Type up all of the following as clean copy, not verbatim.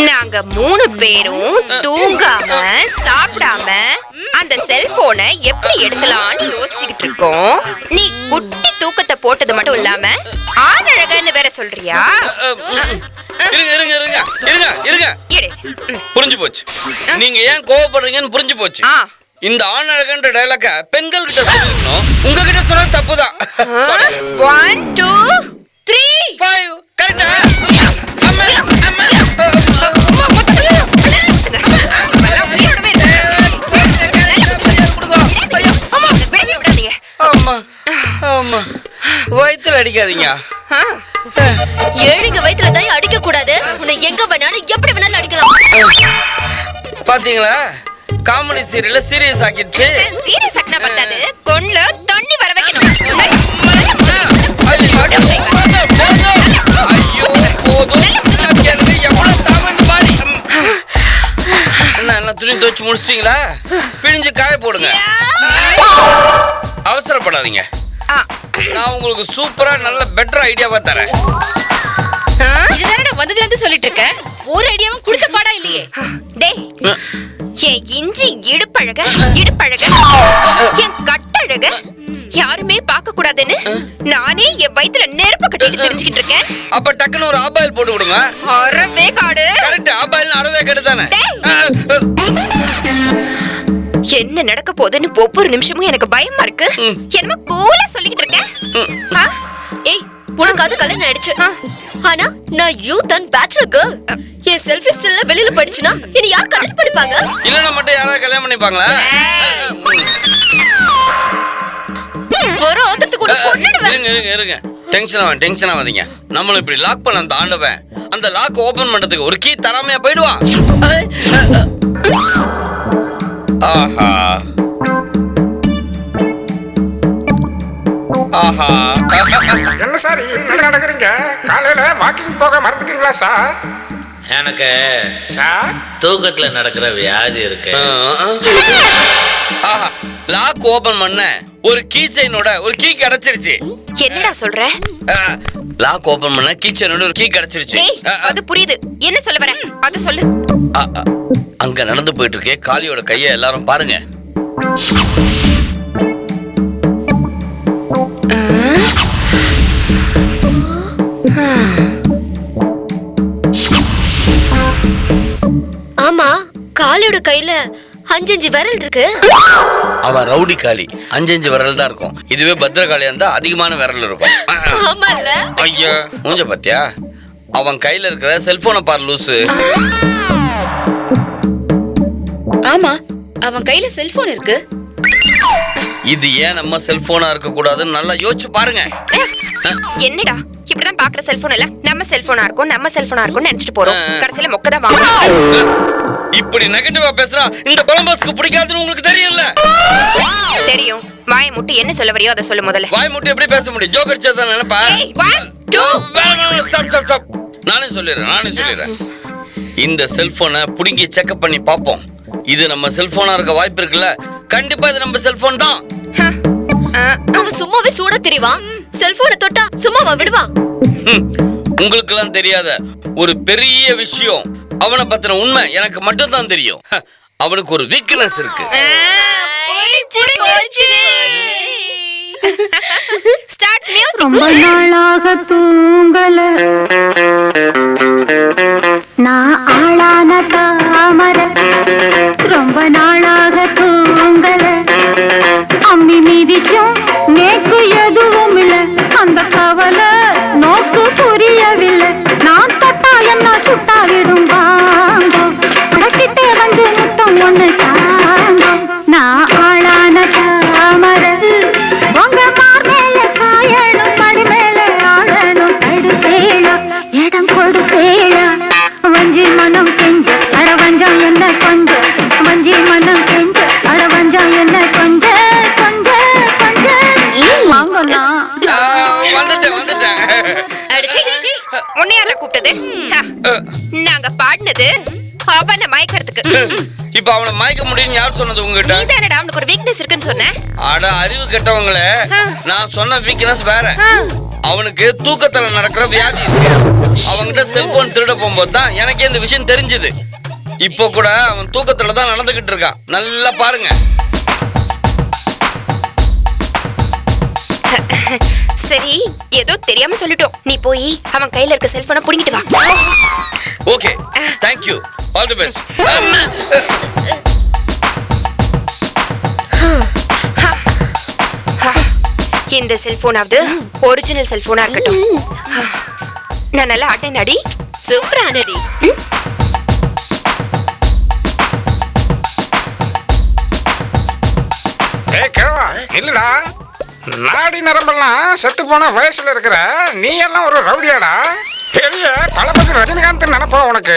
நாங்க 3 பேரும் தூங்காம சாப்பிடாம அந்த செல்போனை எப்படி எடுக்கலாம்னு யோசிச்சுக்கிட்டு இருக்கோம். நீ குட்டி தூக்கத்தை போட்டது மட்டும் இல்லாம ஆழகன்னு வேற சொல்றியா? புரிஞ்சு போச்சு. நீங்க ஏன் கோவப்படுறீங்கன்னு புரிஞ்சு போச்சு. இந்த ஆணழகன்ற டயலாக பெண்கள் கிட்ட சொல்லணும், உங்ககிட்ட சொன்னா தப்புதான். 1 2 3 5 கரெக்ட்டா? வயித்துல அடிக்காதீங்க. ஏழுங்க வயித்துல தான் அடிக்க கூடாது. உன்னை எங்க வேணாலும் எப்படி வேணாலும் அடிக்கலாம். பாத்தீங்களா, காமெடி சீரியல்ல சீரியஸ் ஆக்கிடுச்சு. சீரியஸ் ஆக்கினா பத்தாது, கொள்ள தண்ணி வர வைக்கணும். ஐயோ போதும். எவ்வளவு தாமந்து பாடி. என்ன துணி துவைச்சு முடிச்சிட்டீங்களா? பிழிஞ்சு காய போடுங்க. அவசரப்படாதீங்க. நான் உங்களுக்கு சூப்பரா நல்ல பெட்டர் ஐடியாவா தரேன். இதுதானே வந்து சொல்லிட்டு இருக்க. ஒரு ஐடியாவும் கொடுத்த பாடா இல்லையே. டேய், என் இஞ்சி இடுப்பழக என் கட்டழக யாருமே பார்க்க கூடாதுன்னு நானே என் வயித்துல நெருப்பு கட்டிட்டு தெரிஞ்சுக்கிட்டு இருக்கேன். அப்ப டக்குன்னு ஒரு ஆபாயில் போட்டு கொடுங்க. அரவே காடு. கரெக்ட், ஆபாயில் அரவே காடு தானே. என்ன நடக்க போகுதுன்னு ஒவ்வொரு நிமிஷமும் எனக்கு பயமா இருக்கு. என்னமா கூலா சொல்லிக்கிட்டு இருக்கேன். ஏய், உனக்கு அது கல்யாணம் ஆயிடுச்சு. ஆனா நான் யூத் அண்ட் பேச்சுலர் கேர்ள். என் செல்ஃபி ஸ்டில்ல வெளியில படிச்சுனா இனி யார் கல்யாணம் பண்ணிப்பாங்க? இல்லனா மட்டும் யாராவது கல்யாணம் பண்ணிப்பாங்களா? ஒரு ஆத்தத்து கூட கொன்னுடுவேன். இருங்க. டென்ஷன் ஆகாதீங்க. நம்மள இப்படி லாக் பண்ண அந்த ஆண்டவன் அந்த லாக் ஓபன் பண்றதுக்கு ஒரு கீ தராமையா போய்டுவான். என்ன சார் இப்படி நடக்கிறீங்க? காலையில வாக்கிங் போக மறந்துட்டீங்களா சார்? எனக்கு தூக்கத்துல நடக்கிற வியாதி இருக்கு. லாக் ஓபன் பண்ண ஒரு கீ செயினோட ஒரு கீ கிடைச்சிருச்சு. என்னடா சொல்ற? லாக் ஓபன் பண்ண கீ செயினோட ஒரு கீ கிடைச்சிருச்சு. அது புரியுது. என்ன சொல்ல வர? அத சொல்லு. அங்க நடந்து போயிட்டு இருக்கே காளியோட கைய எல்லாரும் பாருங்க. ஆமா, காளியோட கையில 5 விரல் இருக்கு. அவ ரவுடி காளி, 5 விரல் தான் இருக்கும். இதுவே பத்ரகாளியா இருந்தா அதிகமான விரல் இருக்கும். ஆமால. ஐயா மூஞ்ச பாத்தியா? அவன் கையில இருக்கிற செல்போனை பாரு லூசு. ஆமா, அவன் கையில செல்போன் இருக்கு. இது ஏன் நம்ம செல்போனா இருக்க கூடாதுன்னு நல்லா யோசிச்சு பாருங்க. என்னடா இப்படிதான் பாக்குற செல்போன் எல்லாம் நம்ம செல்போனா இருக்கும் நினைச்சிட்டு போறோம். கடைசியில மொக்கதான் வாங்குறோம். இப்படி நெகட்டிவா பேசுறா இந்த கொலம்பஸ்க்கு பிடிக்காதுன்னு உங்களுக்கு தெரியும்ல? தெரியும். வாயை முட்டி என்ன சொல்ல வரையோ அதை சொல்லு முதல்ல. வாய் முட்டி எப்படி பேச முடியும்? ஜோக் அடிச்சதா நினைப்பா? 1 2 நானே சொல்லிடுறேன். இந்த செல்போனை புடிங்கி செக்அப் பண்ணி பாப்போம். இது நம்ம செல்போனா இருக்க வாய்ப்பு இருக்குல்ல? கண்டிப்பா இது நம்ம செல்போன் தான். அவன் சும்மாவே சூட தெரிவான். செல்போனை தொட்டா சும்மாவா விடுவான்? உங்களுக்கு எல்லாம் தெரியாத ஒரு பெரிய விஷயம். அவனை பத்தின உண்மை எனக்கு மட்டும் தான் தெரியும். அவனுக்கு ஒரு வீக்னஸ் இருக்கு. ரொம்ப நாளாக தூங்கல நான் ஆளான தாமரை. ரொம்ப நாளாக தூங்கல அம்மி மீதிச்சோம் நேக்கு எதுவும் இல்ல. அந்த கவலை நோக்கு புரியவில்லை. நான் தொட்டா என்ன சுட்டா விடும் வாங்கோ. உடக்கிட்டே வந்து முத்தம் ஒண்ணு தாங்கோ. நான் ஆளான தாமரை. உங்க மேல சாயணும் மடி மேல ஆளணும். தடுப்பேளா இடம் கொடுப்பேளா. வஞ்சி மனம் கெஞ்ச அடவஞ்சம் என்ன கொஞ்ச. வஞ்சி மனம் கெஞ்ச அடவஞ்சம் என்ன கொஞ்ச கொஞ்ச கொஞ்ச. வாங்கண்ணா. வந்துட்டேன். உன்னையால கூப்பிட்டது? நாங்க பாடினது அவனை மயக்கிறதுக்கு. இப்ப அவனை மயக்க முடியும்னு யார் சொன்னது உங்ககிட்ட? நீதானடா அவனுக்கு ஒரு வீக்னஸ் இருக்குன்னு சொன்ன. அட அறிவு கெட்டவங்களே, நான் சொன்ன வீக்னஸ் வேற. அவனுக்கு தூக்கத்துல நடக்கிற வியாதி இருக்கு. அவன்கிட்ட செல்போன் திருட போகும்போது தான் எனக்கே இந்த விஷயம் தெரிஞ்சது. இப்போ கூட அவன் தூக்கத்துல தான் நடந்துகிட்டு இருக்கான். நல்லா பாருங்க. சரி, ஏதோ தெரியாம சொல்லிட்டோம். நீ போய் அவன் கையில இருக்க செல்போனை புடிங்கிட்டு வா. Okay, thank you, all the best. இந்த செல்போனாவது ஒரிஜினல் செல்போனா இருக்கட்டும். நான் நல்லா ஆட்டேன் அடி. சூப்பரா நடி. ஏய் கேவா, இல்லடா. நாடி நரம்பெல்லாம் செத்து போன வயசுல இருக்கிற நீ எல்லாம் ஒரு ரவுடியாடா. பெரிய தளபதி ரஜினிகாந்த் நினைப்பா உனக்கு.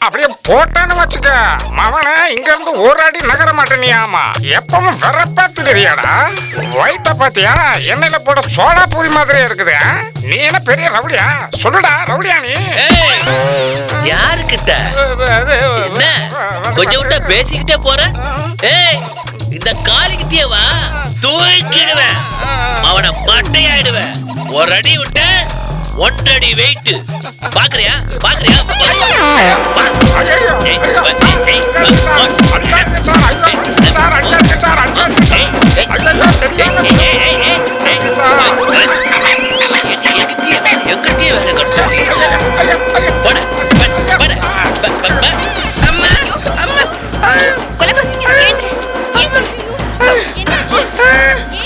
அப்படியே போட்டான்னு வச்சுக்க, மவனை இங்க இருந்து ஒரு அடி நகர மாட்டேன். ஆமா, எப்பவும் வெறப்பா தெரியாடா. வயிற்ற பாத்தியா, எண்ணெயில போட சோளா பூரி மாதிரியே இருக்குது. நீ என்ன பெரிய ரவுடியா? சொல்லுடா, ரவுடியா நீ? யாருக்கிட்ட என்ன கொஞ்சம் விட்டா பேசிக்கிட்டே போற? ஏய், இந்த காலிக்கிட்டேவா தூக்கிடுவேன், அவனை மட்டையாயிடுவேன். ஒரு அடி விட்ட 1 அடி வெயிட். பாக்குறியா பாக்குறியா?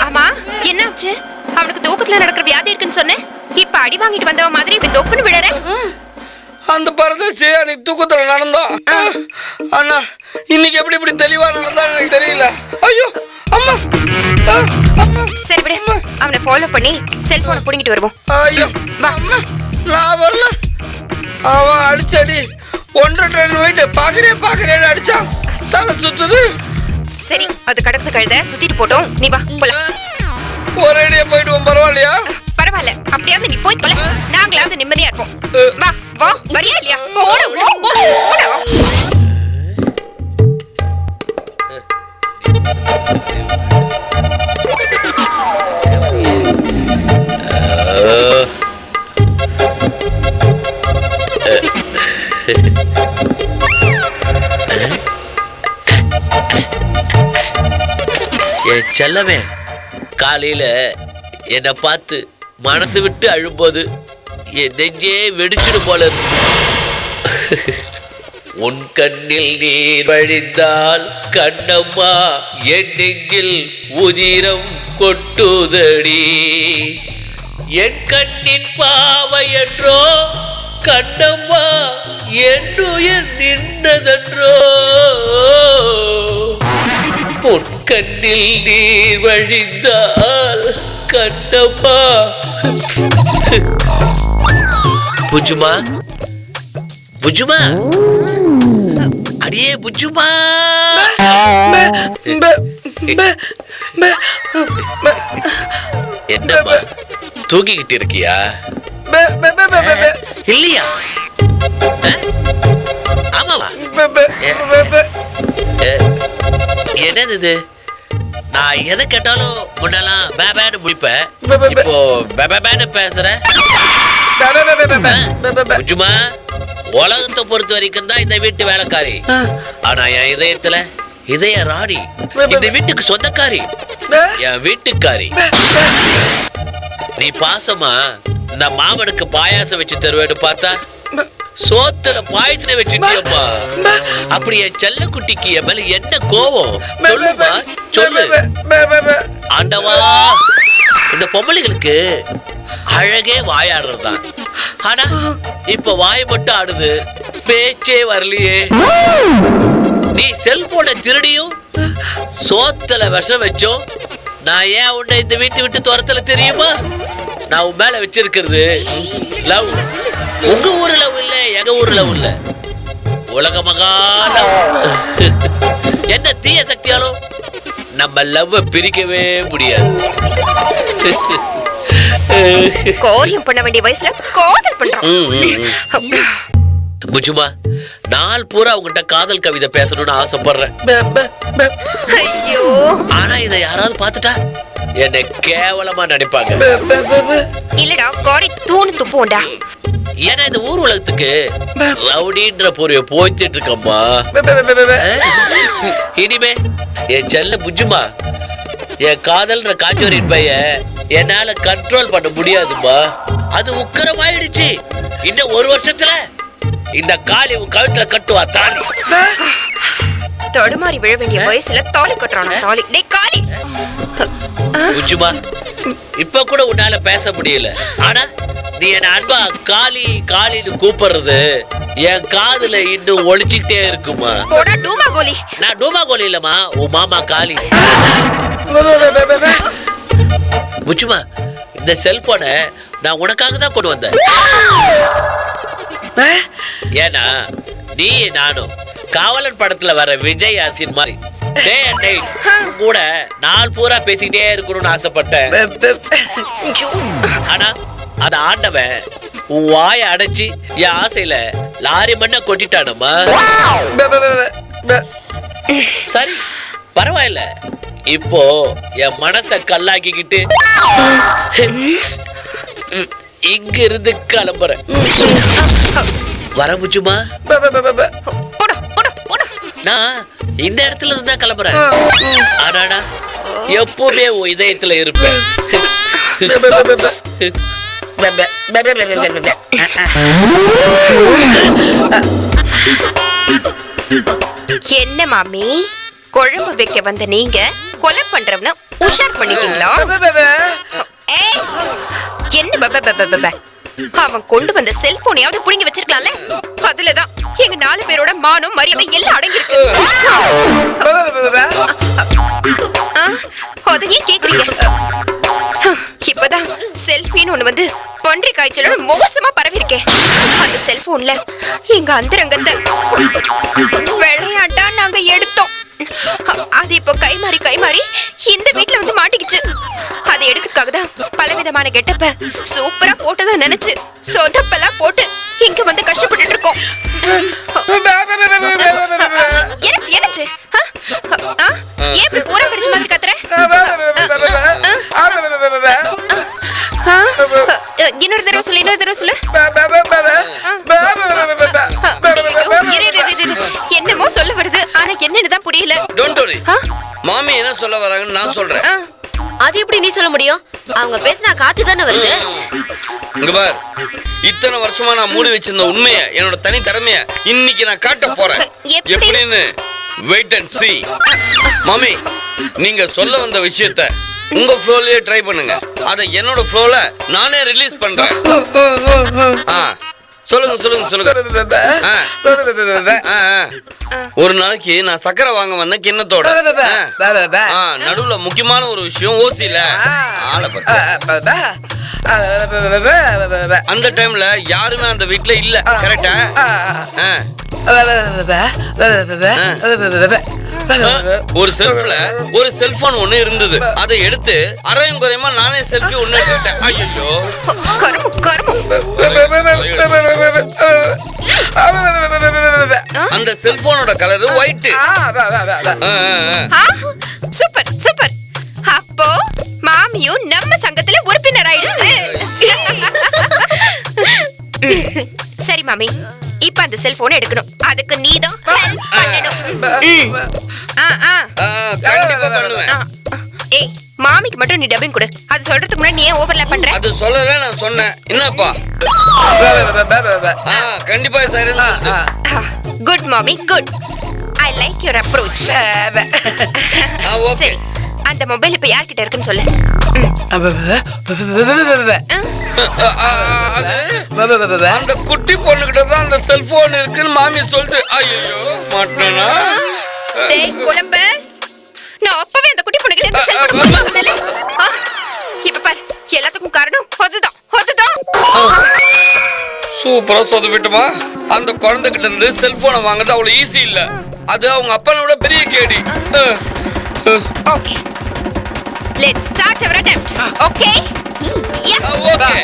ஆமா, என்னாச்சு? அவனுக்கு தூக்கத்துல நடக்கிற வியாதி இருக்குன்னு சொன்னேன். இப்ப அடி வாங்கிட்டு வந்தவ மாதிரி இப்படி தொப்புன்னு விடற. அந்த பரதேசி அன்னைக்கு தூக்கத்துல நடந்தான். அண்ணா, இன்னைக்கு எப்படி இப்படி தெளிவா நடந்தா எனக்கு தெரியல. ஐயோ அம்மா. சரி விடு, அவனை ஃபாலோ பண்ணி செல்போனை புடிங்கிட்டு வருவோம். ஐயோ வா. அம்மா, நான் வரல. அவன் அடிச்சடி 1.5 டன் வெயிட். பாக்குறேன்னு அடிச்சான். தலை சுத்துது. சரி, அது கடக்குது கழுத, சுத்திட்டு போட்டோம். நீ வா போலாம். ஒரேடியா போயிடுவோம், பரவாயில்லையா? பரவாயில்ல, அப்படியாவது நீ போய் தொலை. நாங்களாவது நிம்மதியா இருப்போம். வா வா, வரியா இல்லையா? ஓட ஓட ஓட. என் செல்லமே, காலையில என்னை பார்த்து மனசு விட்டு அழும்போது என் நெஞ்சே வெடிச்சிடு போல இருக்கு. உன் கண்ணில் நீர் வழிந்தால் கண்ணம்மா என் நெஞ்சில் உதிரம் கொட்டுதடி. என் கண்ணின் பாவை என்றோ கண்ணம்மா என்னுயிர் நின்றதென்றோ. உன் கண்ணில் நீர் வழிந்தால் கண்ணம்மா. புஜுமா புஜுமா, அடியே புஜுமா. என்னம்மா தூங்கிக்கிட்டு இருக்கியா? இல்லையா? ஆமாவா? என்னது இது? நான் எதை கேட்டாலும் முன்னெல்லாம் பேபேன்னு முடிப்பேன், இப்போ பேபேன்னு பேசுறேன். புஜுமா, உலகத்தை பொறுத்த வரைக்கும் தான் இந்த வீட்டு வேலைக்காரி. ஆனா என் இதயத்துல இதய ராணி, இந்த வீட்டுக்கு சொந்தக்காரி, என் வீட்டுக்காரி. நீ பாசமா இந்த மாமனுக்கு பாயாசம் வச்சு தருவேன்னு பார்த்தா சோத்துல பாயசனை வச்சுட்டியம்மா. அப்படி என் செல்ல குட்டிக்கு என் மேல என்ன கோவம் சொல்லுமா, சொல்லு. ஆண்டவா, இந்த பொம்பளைகளுக்கு அழகே வாயாடுறதுதான். ஆனா இப்ப வாய் மட்டும் ஆடுது, பேச்சே வரலையே. நீ செல்போனை திருடியும் சோத்துல விஷம் வச்சோம். நான் ஏன் உன்னை இந்த வீட்டு விட்டு துரத்தல தெரியுமா? நான் உன் மேல வச்சிருக்கிறது லவ். உங்க ஊர் லவ் இல்ல, எங்க ஊர் லவ் இல்ல, உலக மகா லவ். என்ன தீய சக்தியாலும் நம்ம லவ் பிரிக்கவே முடியாது. கோரியம் பண்ண வேண்டிய வயசுல காதல் பண்றோம். புஜுமா, நாள் பூரா உங்ககிட்ட காதல் கவிதை பேசணும்னு ஆசைப்படுறேன். ஐயோ ஆனா இதை யாராவது பார்த்துட்டா என்னை கேவலமா நினைப்பாங்க. இல்லடா காரி தூணு துப்போண்டா. ஏன்னா இந்த ஊர் உலகத்துக்கு ரவுடின்ற பொறிய போய்த்திட்டு இருக்கம்மா. இனிமே என் செல்ல புஜ்ஜுமா, என் காதல்ன்ற காஞ்சோரின் பையன் என்னால கண்ட்ரோல் பண்ண முடியாதுமா. அது உக்கரமாயிடுச்சு. இன்னும் 1 வருஷத்துல இந்த காளி உன் கழுத்துல கட்டுவா தாலி. தடுமாறி விழ வேண்டிய வயசுல தாலி கட்டுறானா தாலி. டேய் காளி. புஜ்ஜுமா, இப்ப கூட உன்னால பேச முடியல. ஆனா நீ என்ன அன்பா காளி காளின்னு கூப்பிடுறது என் காதுல இன்னும் ஒழிச்சுக்கிட்டே இருக்குமா. போடா டூமா கோலி. நான் டூமா கோலி இல்லம்மா, உன் மாமா காளி. புஜ்ஜுமா, இந்த செல்போனை நான் உனக்காக தான் கொண்டு வந்தேன். ஏன்னா நீ நானும் காவலன் படத்துல வர விஜய் ஆசின் மாதிரி டே அண்ட் நைட் கூட நாள் பூரா பேசிக்கிட்டே இருக்கணும்னு ஆசைப்பட்டேன். ஆனா அத ஆண்டவன் உன் வாயை அடைச்சு என் ஆசையில லாரி மண்ண கொட்டிட்டானம்மா. சரி பரவாயில்ல, இப்போ என் மனசை கல்லாக்கிக்கிட்டு இங்க இருந்து கிளம்புறேன். வர முச்சுமா, போடா போடா போடா. நான் இந்த இடத்துல இருந்தா கிளம்புறேன். ஆனாடா எப்பவுமே உன் இதயத்துல இருப்பேன். என்ன மாமி, குழம்பு வைக்க வந்த நீங்க கொலை பண்றவன உஷார் பண்ணிட்டீங்களா? ஏய், என்ன பப அவன் கொண்டு வந்த செல்போனையாவது புடிங்கி வச்சிருக்கலாம்ல. அதுலதான் எங்க 4 பேரோட மானம் மரியாதை எல்லாம் அடங்கிருக்கு. அதையே கேக்குறீங்க? இப்பதான் செல்ஃபின்னு ஒண்ணு வந்து பன்றி காய்ச்சலோட மோசமா பரவி இருக்கேன். அந்த செல்போன்ல எங்க அந்தரங்கத்தை விளையாட்டா நாங்க எடுத்தோம். அது இப்போ கை மாறி இந்த வீட்ல வந்து மாட்டிக்கிச்சு. அதை எடுக்கிறதுக்காக தான் பலவிதமான கெட்டப்ப சூப்பரா போட்டதா நினைச்சு சொதப்பெல்லாம் போட்டு இங்க வந்து கஷ்டப்பட்டுட்டு இருக்கோம். எனச்சு ஏன் இப்படி பூரா கடிச்ச மாதிரி கத்துற? இன்னொரு தடவை சொல்லு. என்னமோ சொல்ல வருது, ஆனா என்னன்னுதான் புரியல. மாமி என்ன சொல்ல வராங்கன்னு நான் சொல்றேன். அது எப்படி நீ சொல்ல முடியும்? அவங்க பேசினா காத்து தானே வருது. இங்க பார், இத்தனை வருஷமா நான் மூடி வச்சிருந்த உண்மைய, என்னோட தனி திறமைய இன்னைக்கு நான் காட்ட போறேன். எப்படின்னு வெயிட் அண்ட் see. மாமி, நீங்க சொல்ல வந்த விஷயத்த உங்க ஃப்ளோலயே ட்ரை பண்ணுங்க. அத என்னோட ஃப்ளோல நானே ரிலீஸ் பண்றேன். சொல்லுங்க. ஒரு நாளைக்கு நான் சக்கரை வாங்க வந்த கிண்ணத்தோட நடுவுல முக்கியமான ஒரு விஷயம் ஓசில அந்த டைம்ல யாருமே அந்த வீட்டுல இல்ல. கரெக்டா? ஒரு செல்ஃப்ல ஒரு செல்போன் ஒண்ணு இருந்தது. அதை எடுத்து அரையும் குறையுமா நானே செல்ஃபி ஒண்ணு எடுத்துட்டேன். ஐயோ, அந்த செல்போனோட கலர் ஒயிட். சூப்பர். அப்போ மாமியும் நம்ம சங்கத்துல உறுப்பினர் ஆயிடுச்சு. சரி மாமி, இப்ப அந்த செல்போன் எடுக்கணும். அதுக்கு நீதான் ஹெல்ப் பண்ணணும். கண்டிப்பா பண்ணுவேன். ஏய், மாமிக்கு மட்டும் நீ டப்பிங் கொடு. அது சொல்றதுக்கு முன்னாடி நீ ஏன் ஓவர்லாப் பண்ற? அது சொல்லல, நான் சொன்னேன். என்னப்பா? கண்டிப்பா சார். குட் மாமி, good. I like your approach. Okay. அந்த மொபைல் இப்ப யார்கிட்ட இருக்குன்னு சொல்லு. அந்த குட்டி பொண்ணுகிட்ட தான் அந்த செல்போன் இருக்குன்னு மாமி சொல்லுது. ஐயோ, மாட்டேனா? டேய் கொலம்பஸ், நான் அப்பவே அந்த குட்டி பொண்ணுகிட்ட இந்த செல்போன் சொன்னேன்ல. இப்ப பாரு, எல்லாத்துக்கும் காரணம் அதுதான். சூப்பரா சொதப்பிட்டுமா. அந்த குழந்தைகிட்ட இருந்து செல்போனை வாங்குறது அவ்வளவு ஈஸி இல்ல. அது அவங்க அப்பனோட பெரிய கேடி. Okay. Let's start our attempt. Okay? Yeah. Okay.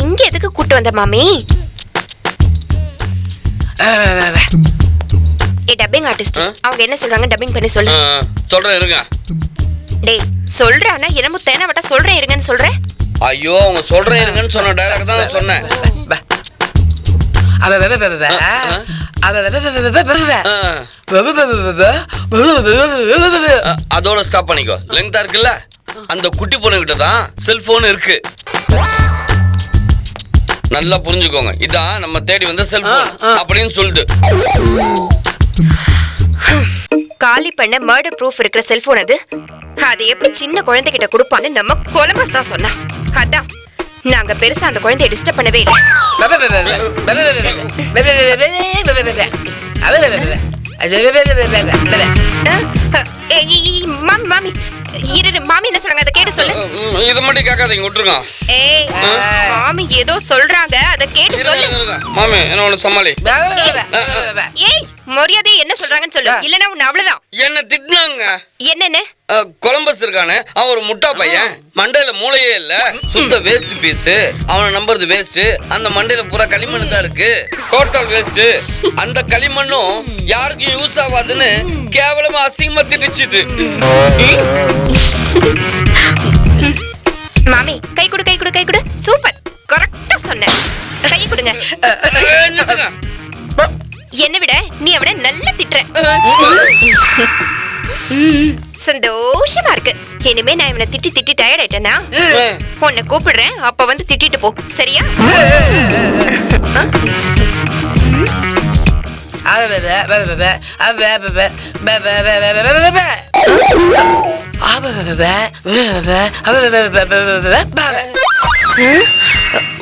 இங்க எதுக்கு கூட்டு வந்த மாமி? ஏ டப்பிங் ஆர்டிஸ்ட், அவங்க என்ன சொல்றாங்க டப்பிங் பண்ணி சொல்லு. சொல்றேன் இருங்க. டேய் சொல்றானா என்னமோ தேன வட்ட சொல்றேன் இருங்கன்னு சொல்றேன். ஐயோ அவங்க சொல்றேன் இருங்கன்னு சொன்ன டயலாக் தான் நான் சொன்னேன். அதோட ஸ்டாப் பண்ணிக்கோ. லெங்தா இருக்குல்ல, அந்த குட்டி பொண்ணு கிட்ட தான் செல்போன் இருக்கு. நல்லா புரிஞ்சுக்கோங்க, இதான் நம்ம தேடி வந்த செல்போன் அப்படின்னு சொல்லுது. காலி பண்ண மர்டர் ப்ரூஃப் இருக்கிற செல்போன் அது. அதை எப்படி சின்ன குழந்தைகிட்ட கொடுப்பான்னு நம்ம கொலம்பஸ் தான் சொன்னா. அதான் நாங்க பெருசா அந்த குழந்தைய டிஸ்டர்ப் பண்ணவே இல்லை. மாமி மாமி இரு, மாமி என்ன சொல்றாங்க அதை கேட்டு சொல்லு. இத மட்டும் கேட்காதீங்க, விட்டுருங்க. ஏய் மாமி ஏதோ சொல்றாங்க, அதை கேட்டு சொல்லு. மாமி என்ன ஒண்ணு சமாளி. ஏய் மரியாதை என்ன சொல்றாங்கன்னு சொல்லு, இல்லனா உன்னை அவ்வளவுதான். என்ன திட்டினாங்க. என்னன்னு? கொலம்பஸ் இருக்கானே, அவன் ஒரு முட்டா பையன், மண்டையில மூளையே இல்ல, சுத்த வேஸ்ட் பீஸ், அவனை நம்புறது வேஸ்ட், அந்த மண்டையில பூரா களிமண் தான் இருக்கு, டோட்டல் வேஸ்ட், அந்த களிமண்ணும் யாருக்கும் யூஸ் ஆகாதுன்னு கேவலமா அசிங்கமா திட்டுச்சுது. மாமி கை கொடு கை கொடு கை கொடு. சூப்பர், கரெக்டா சொன்ன. கை கொடுங்க. என்ன விட நீ அவனை நல்லா திட்டுற. சந்தோஷமா இருக்கு. இனிமே நான் இவனை திட்டி திட்டி டயர்ட் ஆயிட்டேனா உன்னை கூப்பிடுறேன், அப்ப வந்து திட்டிட்டு போ, சரியா?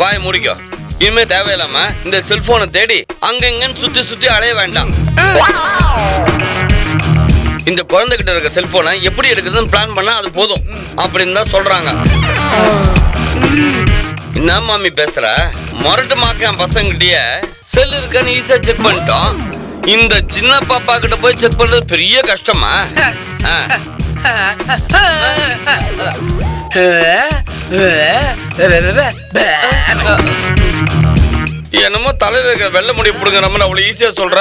வாய் முடிக்கோ. இனிமே தேவையில்லாம இந்த செல்போனை தேடி அங்க இங்கன்னு சுத்தி சுத்தி அலைய வேண்டாம். இந்த குழந்தைகிட்ட இருக்க செல்போனை எப்படி எடுக்கிறதுன்னு பிளான் பண்ணா அது போதும் அப்படின்னு தான் சொல்றாங்க. என்ன மாமி பேசுற? மொரட்டு மாக்க பசங்கிட்டய செல் இருக்கான்னு ஈஸியா செக் பண்ணிட்டோம். இந்த சின்ன பாப்பா கிட்ட போய் செக் பண்றது பெரிய கஷ்டமா? என்னமோ தலையில இருக்கிற வெள்ளை முடி புடுங்கிற மாதிரி அவ்வளவு ஈஸியா சொல்ற.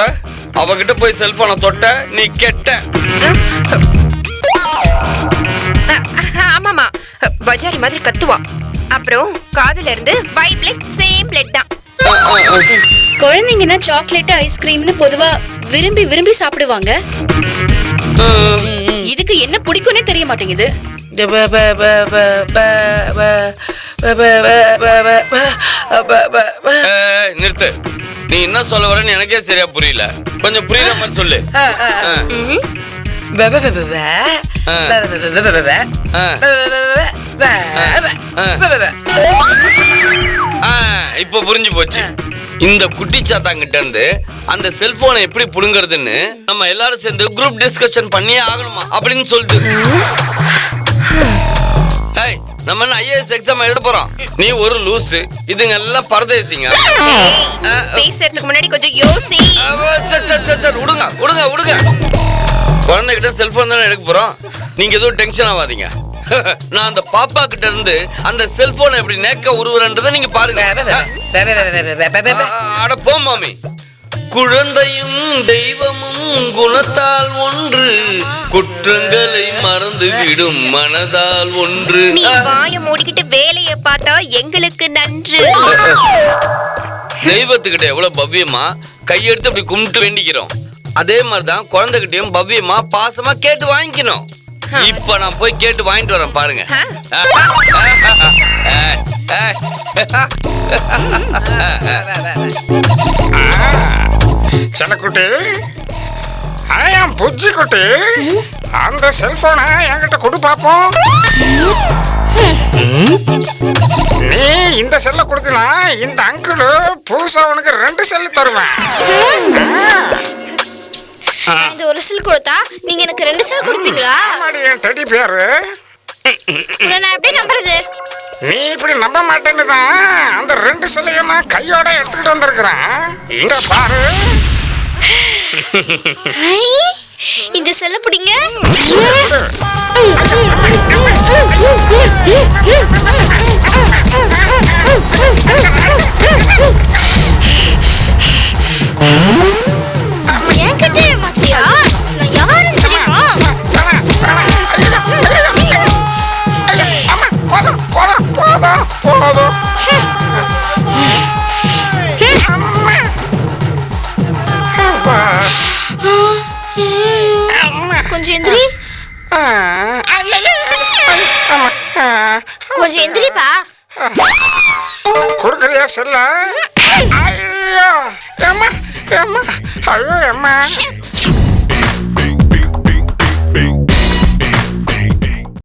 அவகிட்ட போய் செல்போனை தொட்ட நீ கெட்ட. ஆமாமா, பஜாரி மாதிரி கத்துவா. அப்புறம் காதுல இருந்து வைப்லெட் சேம் பிளட் தான். குழந்தைங்கன்னா சாக்லேட் ஐஸ்கிரீம்னு பொதுவா விரும்பி விரும்பி சாப்பிடுவாங்க. இதுக்கு என்ன பிடிக்கும்னே தெரிய மாட்டேங்குது. நிறுத்து. நீ என்ன சொல்ல வரன்னு எனக்கே சரியா புரியல. கொஞ்சம் புரியுற மாதிரி சொல்லு. இப்ப புரிஞ்சு போச்சு. இந்த குட்டி சாத்தாங்கிட்ட இருந்து அந்த செல்போனை எப்படி புடுங்கிறதுன்னு நம்ம எல்லாரும் சேர்ந்து குரூப் டிஸ்கஷன் பண்ணியே ஆகணுமா அப்படின்னு சொல்லிட்டு. நம்ம என்ன ஐஏஎஸ் எக்ஸாம் எழுத போறோம். நீ ஒரு லூசு, இதுங்க எல்லாம் பரதேசிங்க. பேசுறதுக்கு முன்னாடி கொஞ்சம் யோசி. விடுங்க விடுங்க விடுங்க. குழந்தைகிட்ட செல்போன் தானே எடுக்க போறோம். நீங்க எதுவும் டென்ஷன் ஆகாதீங்க. நான் அந்த பாப்பா கிட்ட இருந்து அந்த செல்போனை எப்படி நேக்க உருவுறன்றதை நீங்க பாருங்க. அட போ மாமி. குழந்தையும் தெய்வமும் குணத்தால் ஒன்று, குற்றங்களை மறந்து விடும் மனதால் ஒன்று. நீ வாயை மூடிக்கிட்டு வேலையை பார்த்தா எங்களுக்கு நன்று. தெய்வத்துக்கிட்ட எவ்வளவு பவ்யமா கையெடுத்து அப்படி கும்பிட்டு வேண்டிக்கிறோம், அதே மாதிரிதான் குழந்தைகிட்டையும் பவ்யமா பாசமா கேட்டு வாங்கிக்கணும். இப்ப நான் போய் கேட்டு வாங்கிட்டு வரேன் பாருங்க. செல்லக்குட்டி, ஆயாம் புஜ்ஜி குட்டி, அந்த செல்போனை என்கிட்ட கொடு பாப்போம். நீ இந்த செல்ல கொடுத்தீனா இந்த அங்கிள் புதுசா உனக்கு 2 செல்லு தருவேன். இந்த ஒரு செல் கொடுத்தா நீங்க எனக்கு 2 செல் கொடுப்பீங்களா? என் டெடி பேரு. நான் எப்படி நம்புறது? நீ இப்படி நம்ப மாட்டேன்னு தான் அந்த 2 செல்லையும் நான் கையோட எடுத்துக்கிட்டு வந்திருக்கிறேன். இங்க பாரு. இந்த செல்ல பிடிங்க. என்கிட்ட மாத்தியா? நான் யாருன்னு தெரியுமா? கொஞ்சம் எந்திரி. கொஞ்சம் எந்திரிப்பா. கொடுக்குறியா செல்ல? ஐயோ அம்மா அம்மா ஐயோ அம்மா